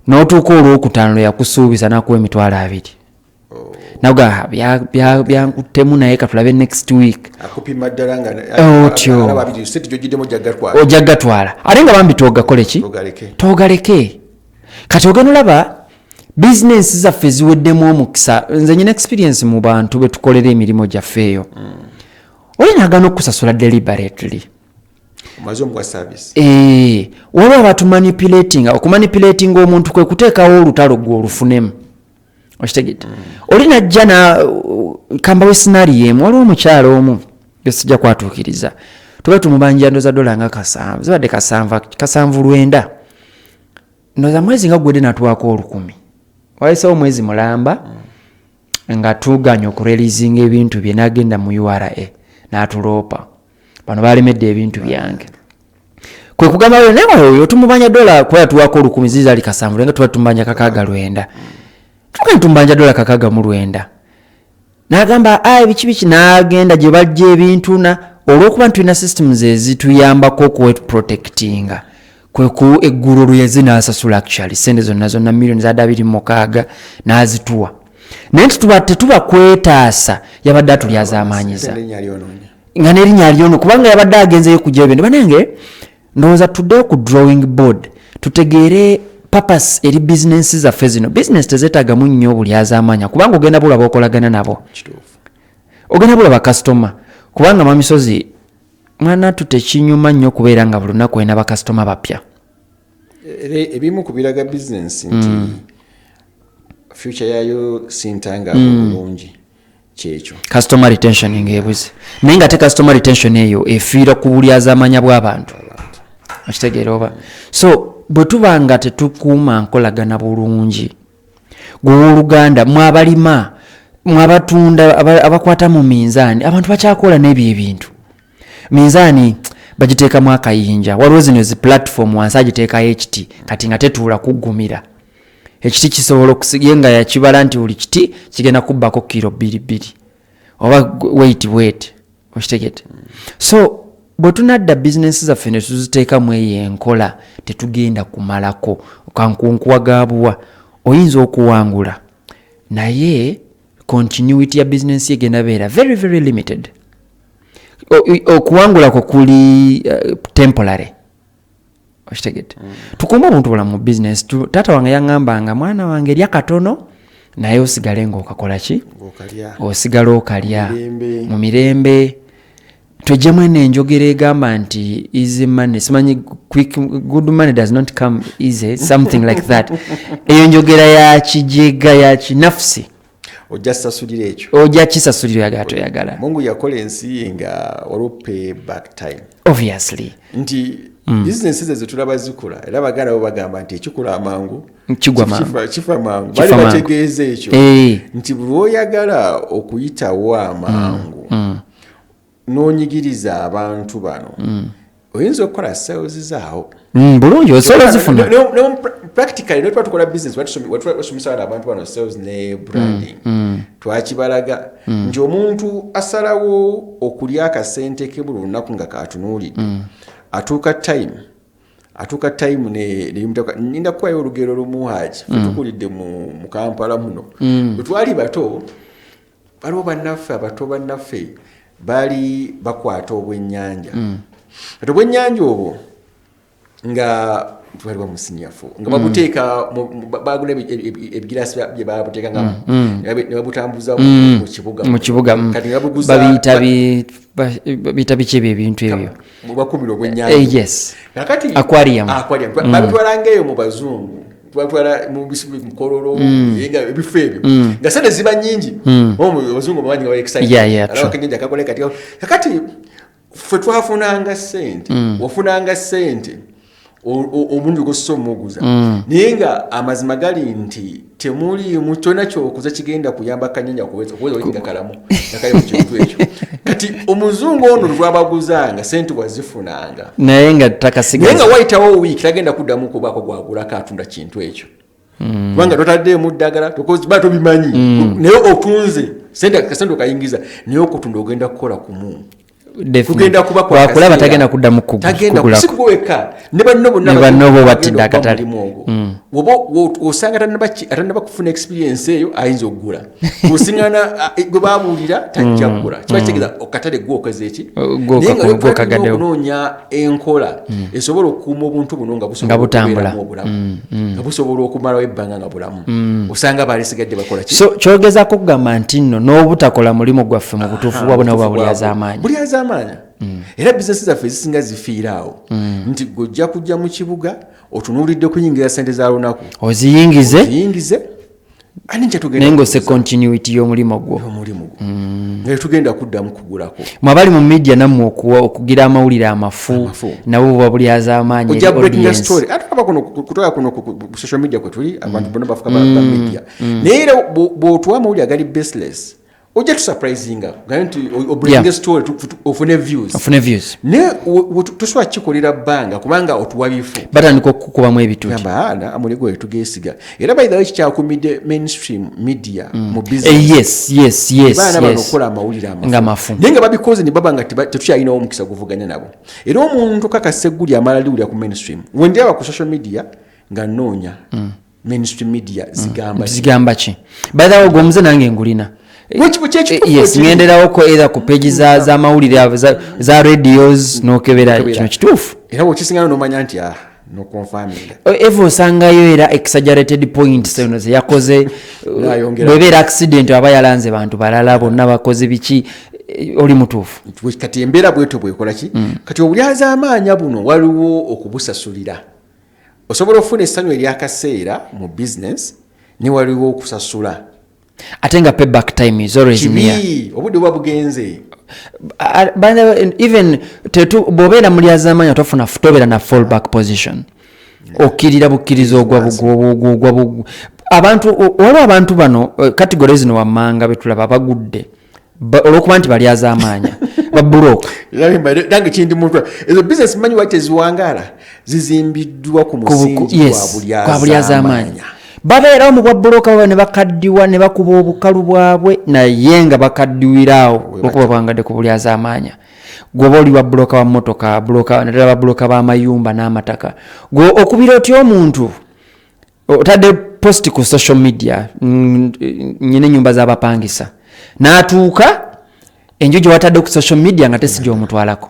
n'otuuka Olwokutaano yakusuubiza n'akuwa emitwalo 2 naga byankuttemu naye katulabe next week otyo ojja gatwala ate nga bambi togakole ki togaleke kati ogenda olaba bizinensi zaffe ziweddemu omukisa. Nze nyina experience mu bantu betukolera emirimu gyaffe eyo olinaagana okusasula deliberately waliwo okumanipulatinga omuntu kwe kuteekawo olutalo gwe olufunemu okitegedde. Olinajja kambawo scenario emu waliwo omukyalo omu gesijja kwatuukiriza tube tumubanja ndoza dola nga 7 zibadde 7 ndoza mwezi nga gwedde natwako 10 walisewo mwezi mulamba nga tuganya okurelizinga ebintu bye nagenda mu URA n'atuloopa bano balemedde ebintu byange kwe kugamba oyo tumubanja dola kuba yatuwako 10 zizali 7 nga tuba tumubanja 690 tuka tumubanja dola 690 n'agamba biki n'agenda gye bajja ebintu olw'okuba tulina systems ezituyambako okuwet protectinga kwe ku eggulu luyezi n'asasula actually sente zonna miliyoni za 26 n'azituwa naye tetuba kwetaasa yabadde atulyazaamaanyiza nga n'erinnya lyono kubanga yabadde agenzeyo kujja ebintu banange ndowooza tuddeyo ku drawing board tutegeere purpose eri bizinensi zaffe zino. Bizinensi tezeetaagamu nnyo obulyazaamaanya kubanga ogenda bulaba okolagana nabo ogenda bulaba kasitoma kubanga Mwamisozi mwana tutekinyuma nnyo kubeera nga buli lunaku olina bakasitoma bapya. Ebimu ku biraga bizinensi nti future yayo sintanga bulungi kyekyo customer retention ng'ebuze naye nga te customer retention eyo efiira ku bulyazaamanya bw'abantu okitegeera oba so bwe tuba nga tetukuuma nkolagana bulungi gw'oluganda mwabalima mwabatunda abakwata mu minzaani abantu bakyakola n'ebyo ebintu minzaani bagiteekamu akayinja waliwo zino zi platform wansi agiteekayo ekiti kati nga tetuula kuggumira ekiti kisobola okusiga nga yakibala nti buli kiti kigenda kubbako kilo 2 oba weight okitegete so bwe tunadda bizinensi zaffe ne tuziteekamu eyo enkola tetugenda kumalako kankunkuwagabuwa oyinza okuwangula naye continuity ya bizinensi egenda beera very very limited. Okuwangulako kuli temporary okitegete tukuuma omuntu bulamu mu business taata wange yaŋŋambanga mwana wange lya katono naye osigale ng'okakola ki osigala okalya mu mirembe twejjemu eno enjogera egamba nti easy money simanyi good money does not come easy something like that eyo njogera ya kijega ya kinafusi ojja kisasulira yagatoyagala Mungu yakola ensi nga waliwo back time obviously nti business ze tulaba zikula era baganda bo bagamba nti ekikula amangu kifa mangu bali bategeeza ekyo nti buli oyagala okuyitawo amangu n'onyigiriza abantu bano oyinza okukola sales zaawo bulungi osobola zifuna practically no tukola business wasomesa abantu bano sales ne branding twakibalaga nti omuntu asalawo okulya akasente ke buli lunaku nga katunuulidde atuuka time ne ninda kuwayo olugero lumu haji tukulidde mu Kampala muno bwe twali bato baliwo bannaffe abato bannaffe bali bakwata obwennyanja ate obwennyanja obwo nga twali bamusinyafu nga babuteeka bagula ebigirasi bye babuteeka nga ne babutambuza mu kibuga kati babiyita biki ebintu ebyo bakumira obwennyanja yes nakati aquarium babitwala eyo mu bazungu twatwala mu bikololo yenga ebifo ebyo nga sente ziba nyingi abazungu bamanyi nga excited abakenyeja kakole kati ffe twafunanga sente wafunanga sente omuntu gosomuguza naye nga amazima gali nti temuli mutona kyokuza kigenda kuyamba kanyenya kuweza olinga kalamu nakali mu kintu ekyo kati omuzungu ono lwabaguzanga sente wazifunanga naye nga takasigaza naye nga wayitawo week tagenda kuddamu kubako gwagula katunda kintu ekyo kubanga totadde mu ddagala tokoziba tobimanyi naye otunze sente kasente kayingiza naye okutunda ogenda kukola kumu kugenda kuba kwa kulaba tagenda kuddamu kugula sikuweka ne banno bo batidda akatale osanga atanaba kufuna experience eyo ayinza okugula osingana gwe babuulira tajja kugula kiba kitegeeza okatale gwokoze eki naye nga okunoonya enkola esobola okukuuma obuntu buno nga butambula nga busobola okumalawo ebbanga nga bulamu osanga balisigadde bakola ki so kyogezako kugamba nti nno n'obutakola mulimu gwaffe mu butuufu wabona oba bulyazaamaanyi era bizinesi zaffe ezisinga zifiiraawo nti gojja kujja mu kibuga otunuulidde okuyingira sente za lunaku oziyingize naye ng'ose continuity y'omulimu gwo nga tugenda kuddamu kugulako mwabali mu media nammwe okugira amawulire amafu nabo buba bulyazaamaanyi ojja breaking a story atulaba kutoya kuno ku social media kwe tuli abantu bonna bafuka ba media naye era bw'otuwa amawulire agali baseless ojja tusurprisinga nti obringa story ofune views ne tuswa kikolera bbanga kubanga otuwa bifu batandika okukubamu ebituti amuligo etugesiga era by the way kyakumidde mainstream media mu business yes bana banokola amawulire amafu naye nga babikoze ne baba nga tetukyalinawo omukisa guvuganya nabo era omuntu kakaseguli amala liwulira ku mainstream wendaba ku social media nga noonya mainstream media zigamba ki by the way ogwomuze nange ngulina yes ngenderawo ko either ku page za mawulire za radios nokebera kino kituufu era bw'okisingana n'omanya nti no confirming evo osangayo era exaggerated points eno ze yakoze bwebeera accident aba yalanze bantu balala bonna bakoze biki oli mutuufu kati embeera bweto bwekola ki kati obulyazaamaanya buno waliwo okubusasulira osobola okufuna essanyu eryakaseera mu business ne waliwo okusasula ate nga payback time is always near obudde buba bugenze even bw'obeera mulyazaamaanya tofuna tobeera na fallback position okkirira bukkiriza ogwa waliwo abantu bano category zino wammanga betulaba bagudde olwokuba nti balyazaamaanya babuloka nange kindi muntu ezo business manyi wati eziwangaala zizimbiddwa ku musingi gwa bulyazaamaanya babeerawo mu bwa buloka baba ne bakaddiwa ne bakuba obukalu bwabwe naye nga bakaddiwiraawo olwokuba bwangadde ku bulyazaamaanya gwoba oli wa buloka wa mmotoka naddala babuloka b'amayumba n'amataka gwe okubira otya omuntu otadde posti ku social media nyine ennyumba z'abapangisa n'atuuka enju gye watadde ku social media nga tesi gy'omutwalako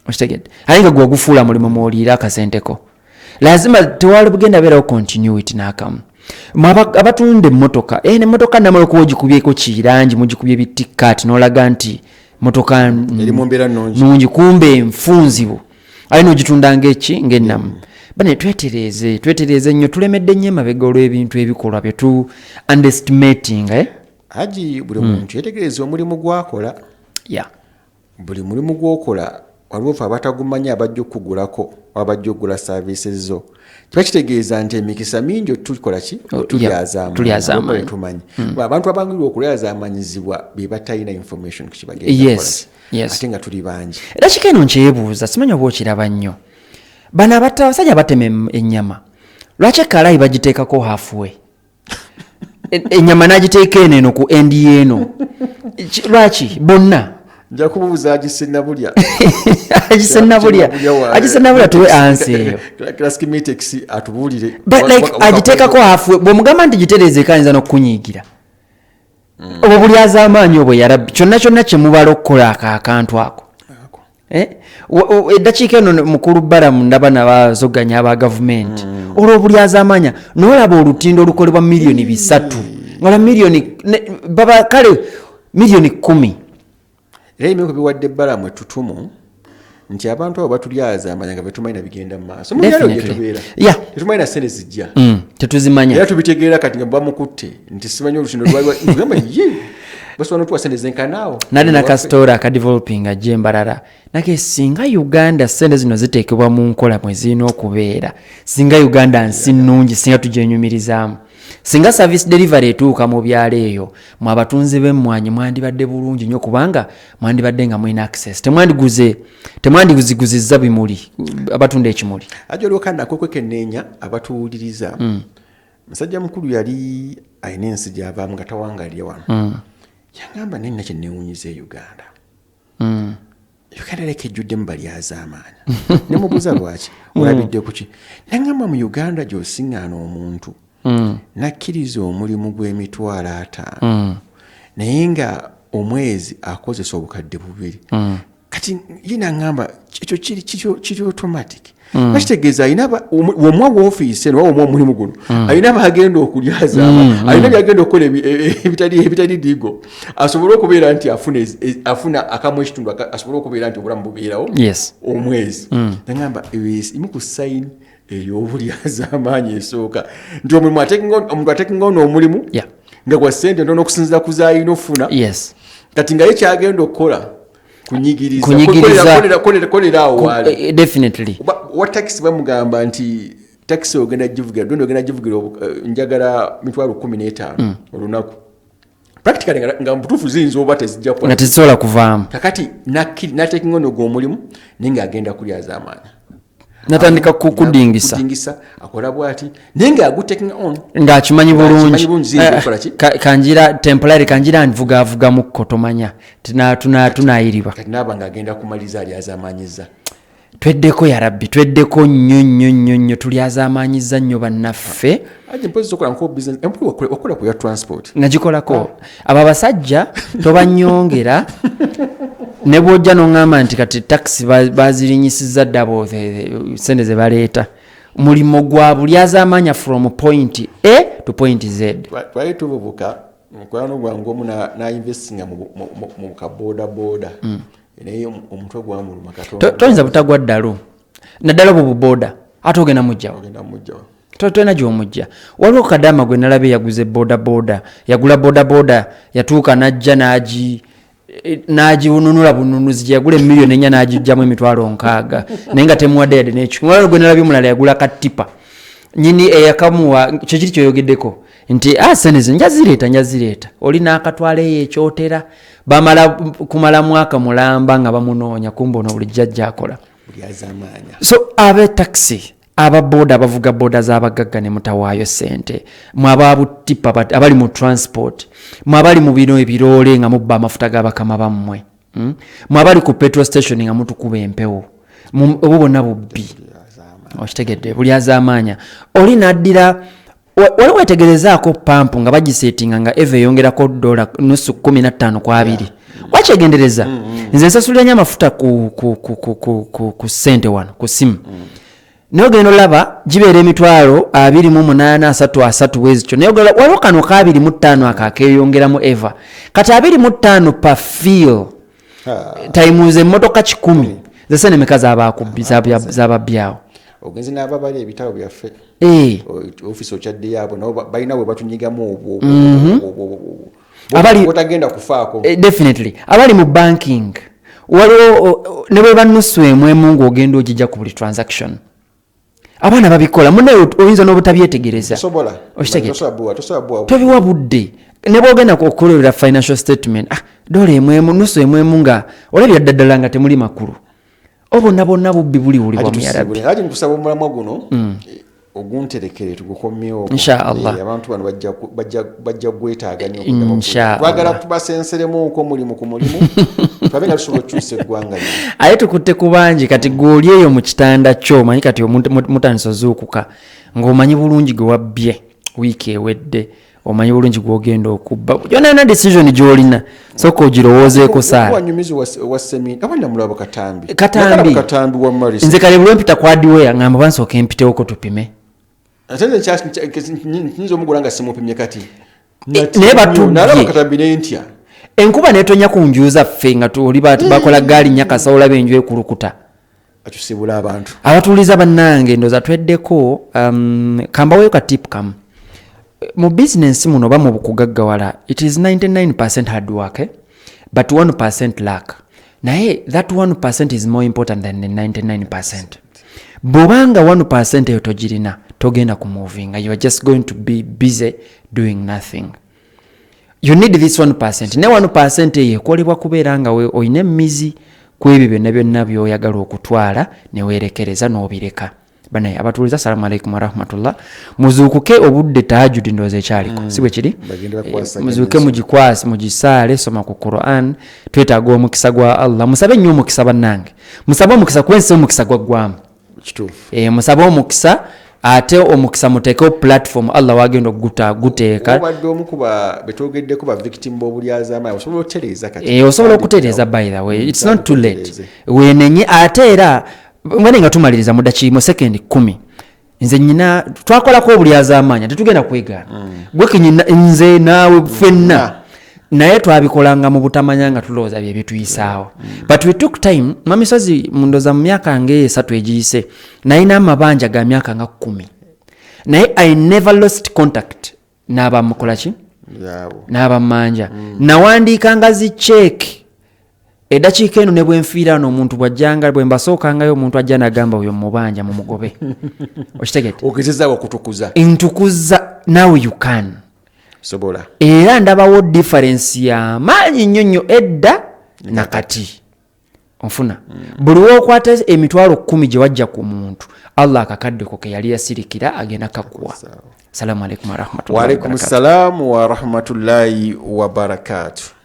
okitegedde ate nga gwe ogufuula mulimu mwoliira akasenteko lazima tewali bugenda beerawo continuity n'akamu abatunda emmotoka nemmotoka namala okuba ogikubyeko kirangi mugikubye bitikkaati n'olaga nti motoka nungi kumbe enfunzibu ali n'ogitunda ng'eki ng'ennamu bane twetereeze nnyo tulemedde nnyo emabega olw'ebintu ebikolwa bye tu underestimating haji buli muntu yetegereza omulimu gwakola buli mulimu gwokola waliwo fe abatagumanya abajja okugulako abajja okugula services zo kiba kitegeeza nti emikisa mingi tukola ki tulyazaamaanyi tumanyi abantu abangirwa okulyazaamanyizibwa be batalina information ku kibagenda ate nga tuli bangi era kikeeno nkyebuuza simanyi oba okiraba nnyo bano abasajja batema ennyama lwaki ekalayi bagiteekako halfway ennyama n'agiteeka eno ku endi eno lwaki bonna nja kubuuza agisennabulya agisennabulya tuwe ansi eyo classic atubuulire agiteekako halfway bw'omugamba nti gitereeze ayinza n'okunyiigira obwo bulyazaamaanyi obwo yarabbi kyonna kye mubala okukola akantu ako eddakiika eno mukulu balamu ndaba nabazoganya aba gavumenti olwo bulyazaamaanya n'olaba olutindo olukolebwa miliyoni 3 ngala miliyoni baba kale miliyoni 10 era emiko biwadde ebbalamu ettutumu nti abantu abo batulyazaamaanya nga betumanyi bigenda mu maaso tetumanyi na sente zijja tetuzimanya era tubitegeera kati nga bamukutte nti simanyi olutindo lwagamba basobola otuwa sente zenkanaawo nade nakasitoora akadeveloping ajja embalala nake singa uganda sente zino ziteekebwa mu nkola mwe zirina okubeera singa uganda nsi nnungi singa tugyenyumirizaamu singa service delivery etuuka mu byalo eyo mu abatunzi b'emmwanyi mwandibadde bulungi nnyo kubanga mwandibadde nga mulina access temwandiguziguzizza bimuli abatunda ekimuli ajo olwokanda kwekwekenneenya abatuwuliriza musajja mukulu yali ayina ensi gy'avaamu nga tawangalya wano yangamba naye nina kyenneewunyiza e Uganda Uganda leka ejjuddemu balyazaamaanya nemubuuza lwaki olabidde ku ki nangamba mu Uganda gy'osiŋŋaana omuntu nakkiriza omulimu gw'emitwalo 5 naye nga omwezi akozesa obukadde 2 kati yinangamba ekyo kiri automatic bakitegeeza ayina omwa woofiisi eno omwa omulimu guno ayina bagenda okulyazaama ayina byagenda okukola ebitali digo asobole okubeera nti afuna akamu ekitundu asobole okubeera nti obulamu bubeerawo omwezi nangamba imu ku sayini ey'obulyazaamaanyi esooka nti omuntu atekinga ono omulimu nga gwa ssente ntono okusinziira ku zaayina ofuna kati nga ye kyagenda okukola kunyigiriza awo wali definitely wa taxi bamugamba nti taxi ogenda givugira dondo ogenda givugira njagala $15,000 olunaku practically nga mbutuufu ziyinza oba tezijja kukola nga tezisobola kuvaamu kakati natekinga ono gw'omulimu naye ng'agenda kulyazaamaanya natandika kudingisa akola bwati naye ng'agutekinga on ng'akimanyi bulungi kanjira temporary kanjira nvugavuga mu kotomanya tunayiriba kati naaba ng'agenda kumaliza alyazaamaanyiza tweddeko ya rabbi tweddeko nnyo tulyazaamaanyiza nnyo bannaffe aje mpozi zokola nko business wakola ku ya transport nagikolako abo abasajja tobanyongera ne bw'ojja n'oŋŋamba nti kati taxi bazirinyisizza ddabo sente ze baleeta mulimu gwa bulyazaamaanya from point A to point Z twali tuvubuka mukwano gwange omu n'investinga mu kaboodaboda naye omutwe gwamuluma toyinza butagwa ddalo naddala bwe bubooda ate ogenda mujjawo tolina gy'omujja waliwo kadama gwe nalabye yaguze boodaboda yagula boodaboda yatuuka najja n'agibununula bununuzi gye yagula $1,400,000 n'agijjamu $600,000 naye nga temuwadde yadde n'ekyo waliwo gwe nalabye omulala yagula katipa nyini eyakamuwa kyo kiri kyoyogeddeko nti senezi njazireeta oli n'akatwaleyo ekyotera bamala kumala mwaka mulamba nga bamunoonya kumbe ono bulijjo ajja akola so abe taxi ababoda abavuga boda z'abagagga ne mutawaayo ssente mwababutipa abali mu transport mwabali mu bino ebiroole nga mubba amafuta g'abakama bammwe mwabali ku petrol station nga mutukuba empewo obwo bonna bubbi okitegedde bulyazaamaanya oli n'addira wali wetegerezaako pampu nga bagiseetinga nga eva eyongerako $15 ku 2 wakyegendereza nze nsasulira nnyo amafuta ku ssente wano ku simu naye ogenda olaba gibeera $28,33 wezikyo naye waliwo kano ka 25 akakeeyongeramu eva kati 25 pa feel tayimuuza emmotoka 10 zesene meka zababyawo ogenze n'ababali ebitabo byaffe ofiisi okyaddeyo abo nabo balina bwe batunyigamu obwo otagenda kufaako definitely abali mu banking waliwo ne bwe banusu emu ng'ogenda ogijja ku buli transaction abaana babikola munaye oyinza n'obutabyetegereza tobiwa budde ne bwogenda okukolera financial statement dola emwemu nusu emwemu nga olabira ddala nga temuli makulu bonna bubbi buliwulibwa mu yarabbi haji nkusaba omulamwa guno ogunterekere tugukomyewo inshallah abantu bano bajja gwetaaga nnyo twagala tubasenseremu ko mulimu ku mulimu twabe nga tusobola okukyusa eggwanga aye tukutte ku bangi kati gwoli eyo mu kitanda kyo omanyi kati mutandisa ozuukuka ng'omanyi bulungi gwe wabbye wiiki ewedde omanyi bulungi gwogenda okubba yona decision gy'olina soka ogirowoozeeko saawanyumizi wa semina abana mulaba katambi wa Maris nze kale bwe mpita kwadiwe ngamba bansooka empitewoko tupime ate nyinza omugula nga simupimye kati naye batubye katambi n'entya enkuba neetonya ku njuuza ffe nga tuli bakola gaali nyakasa olaba enju ekulukuta atusibula abantu abatuuliza bannange ndoza tweddeko kambaweyo ka tip kamu mu business muno ba mu bukugaggawala it is 99% hard work but 1% luck naye that 1% is more important than the 99%. Bobanga 1% eyo togirina togenda ku moving you are just going to be busy doing nothing. You need this 1%. Ne 1% eyo ekolebwa kubeera nga we oyina emizi ku ebyo byonna byonna by'oyagala okutwala ne weerekereza n'obireka banaye abatuliza assalamu alaikum warahmatullah muzuukuke obudde tahajjud ndowooza ekyaliko si bwe kiri muzuuke mugikwase mugisaale soma ku Quran twetaaga omukisa gwa Allah musabe nnyo omukisa bannange musabe omukisa kwensi omukisa gwaggwamu musabe omukisa ate omukisa muteekeo platform Allah wagenda guteeka obadde omukuba betwogeddeko ba victim b'obulyazaamaanyi osobola okutereeza kati osobola okutereeza by the way it's not too late weenenye ate era mwene nga tumaliriza mu dakiika sekendi 10 nze nyina twakolako obulyazaamaanyi tetugenda kwegaana gwe kinyina nze naawe ffenna naye twabikolanga mu butamanya nga tulowooza bye bituyisaawo but we took time mamisozi mundoza mu myaka nga 3 egiyise nayina amabanja ga myaka nga 10 naye I never lost contact n'abamukola ki n'abamanja nawandiikanga zicheeki eddakiika eno ne bwenfiira n'omuntu bwajjanga bwe mbasookangayo omuntu ajja n'agamba oyo mubanja mu mugobe okitegete ogezezaawo okutukuza ntukuza now you can sobola era ndabawo difference ya maanyi nnyo edda nakati onfuna buli wokwata emitwalo 10 gye wajja ku muntu Allah akakaddeko ke yali yasirikira agenda kakuwa assalamu alaikum warahmatullahi wa alaikum assalam wa rahmatullahi wa barakatuh